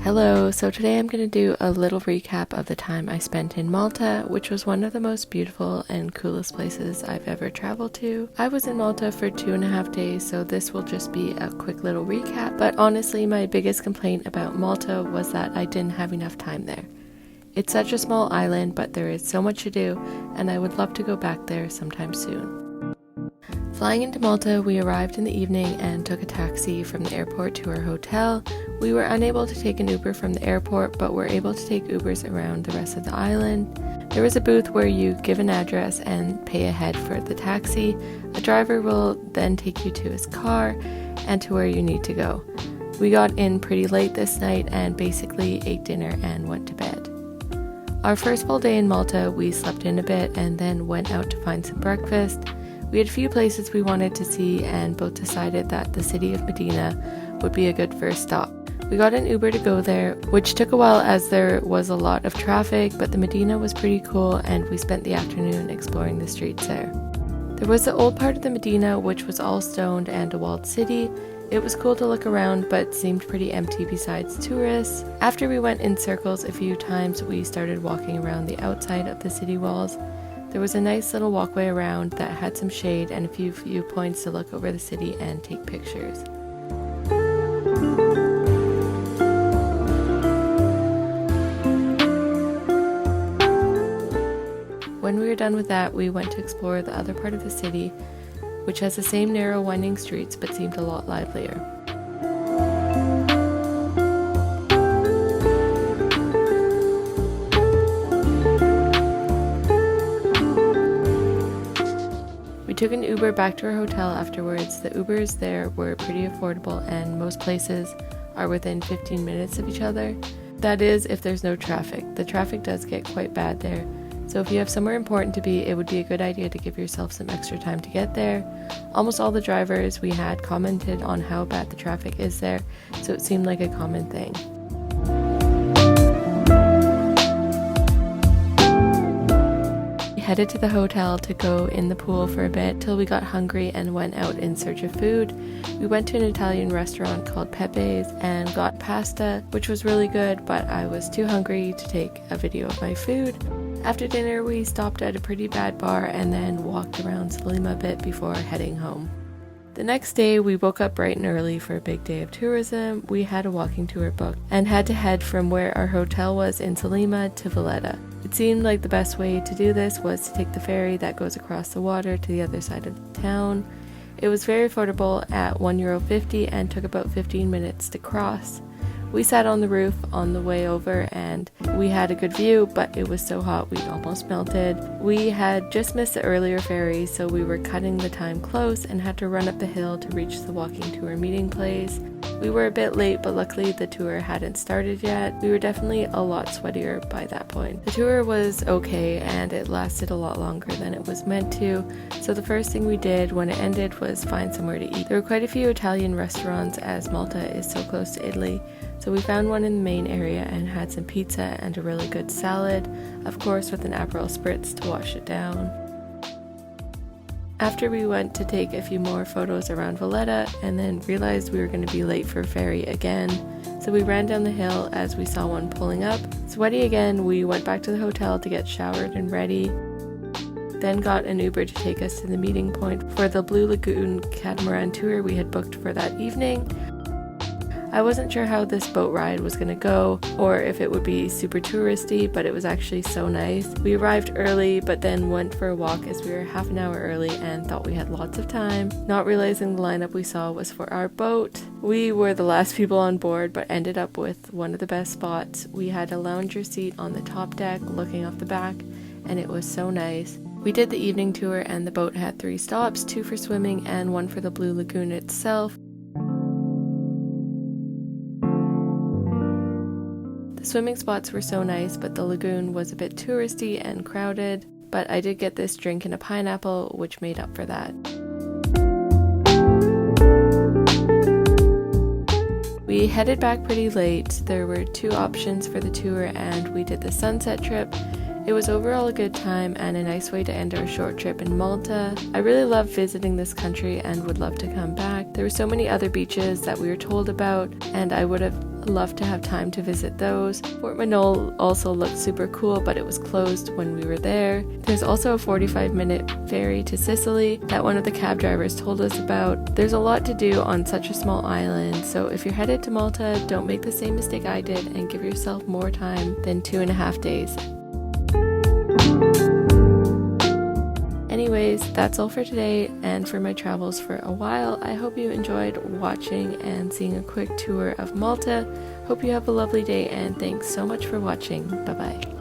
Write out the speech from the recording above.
Hello, so today I'm going to do a little recap of the time I spent in Malta, which was one of the most beautiful and coolest places I've ever traveled to. I was in Malta for 2.5 days, so this will just be a quick little recap, but honestly my biggest complaint about Malta was that I didn't have enough time there. It's such a small island, but there is so much to do, and I would love to go back there sometime soon. Flying into Malta, we arrived in the evening and took a taxi from the airport to our hotel. We were unable to take an Uber from the airport, but were able to take Ubers around the rest of the island. There was a booth where you give an address and pay ahead for the taxi. A driver will then take you to his car and to where you need to go. We got in pretty late this night and basically ate dinner and went to bed. Our first full day in Malta, we slept in a bit and then went out to find some breakfast. We had a few places we wanted to see and both decided that the city of Mdina would be a good first stop. We got an Uber to go there, which took a while as there was a lot of traffic, but the Medina was pretty cool and we spent the afternoon exploring the streets there. There was the old part of the Medina, which was all stoned and a walled city. It was cool to look around, but seemed pretty empty besides tourists. After we went in circles a few times, we started walking around the outside of the city walls. There was a nice little walkway around that had some shade and a few viewpoints to look over the city and take pictures. When we were done with that, we went to explore the other part of the city, which has the same narrow winding streets but seemed a lot livelier. We took an Uber back to our hotel afterwards. The Ubers there were pretty affordable and most places are within 15 minutes of each other. That is, if there's no traffic. The traffic does get quite bad there, so if you have somewhere important to be, it would be a good idea to give yourself some extra time to get there. Almost all the drivers we had commented on how bad the traffic is there, so it seemed like a common thing. Headed to the hotel to go in the pool for a bit till we got hungry and went out in search of food. We went to an Italian restaurant called Pepe's and got pasta, which was really good, but I was too hungry to take a video of my food. After dinner, we stopped at a pretty bad bar and then walked around Salima a bit before heading home. The next day, we woke up bright and early for a big day of tourism. We had a walking tour booked and had to head from where our hotel was in Salima to Valletta. It seemed like the best way to do this was to take the ferry that goes across the water to the other side of the town. It was very affordable at €1.50 and took about 15 minutes to cross. We sat on the roof on the way over and we had a good view, but it was so hot we almost melted. We had just missed the earlier ferry, so we were cutting the time close and had to run up the hill to reach the walking tour meeting place. We were a bit late, but luckily the tour hadn't started yet. We were definitely a lot sweatier by that point. The tour was okay and it lasted a lot longer than it was meant to, so the first thing we did when it ended was find somewhere to eat. There were quite a few Italian restaurants as Malta is so close to Italy, so we found one in the main area and had some pizza and a really good salad, of course with an Aperol Spritz to wash it down. After we went to take a few more photos around Valletta and then realized we were going to be late for a ferry again, so we ran down the hill as we saw one pulling up. Sweaty again, we went back to the hotel to get showered and ready, then got an Uber to take us to the meeting point for the Blue Lagoon Catamaran tour we had booked for that evening. I wasn't sure how this boat ride was going to go or if it would be super touristy, but it was actually so nice. We arrived early but then went for a walk as we were half an hour early and thought we had lots of time, not realizing the lineup we saw was for our boat. We were the last people on board but ended up with one of the best spots. We had a lounger seat on the top deck looking off the back and it was so nice. We did the evening tour and the boat had 3 stops, 2 for swimming and 1 for the Blue Lagoon itself. The swimming spots were so nice, but the lagoon was a bit touristy and crowded, but I did get this drink and a pineapple, which made up for that. We We headed back pretty late. There were 2 options for the tour and we did the sunset trip. It was overall a good time and a nice way to end our short trip in Malta. I really love visiting this country and would love to come back. There were so many other beaches that we were told about and I would have loved to have time to visit those. Fort Manol also looked super cool, but it was closed when we were there. There's also a 45-minute ferry to Sicily that one of the cab drivers told us about. There's a lot to do on such a small island, so if you're headed to Malta, don't make the same mistake I did and give yourself more time than 2.5 days. Anyways, that's all for today and for my travels for a while. I hope you enjoyed watching and seeing a quick tour of Malta. Hope you have a lovely day and thanks so much for watching. Bye bye.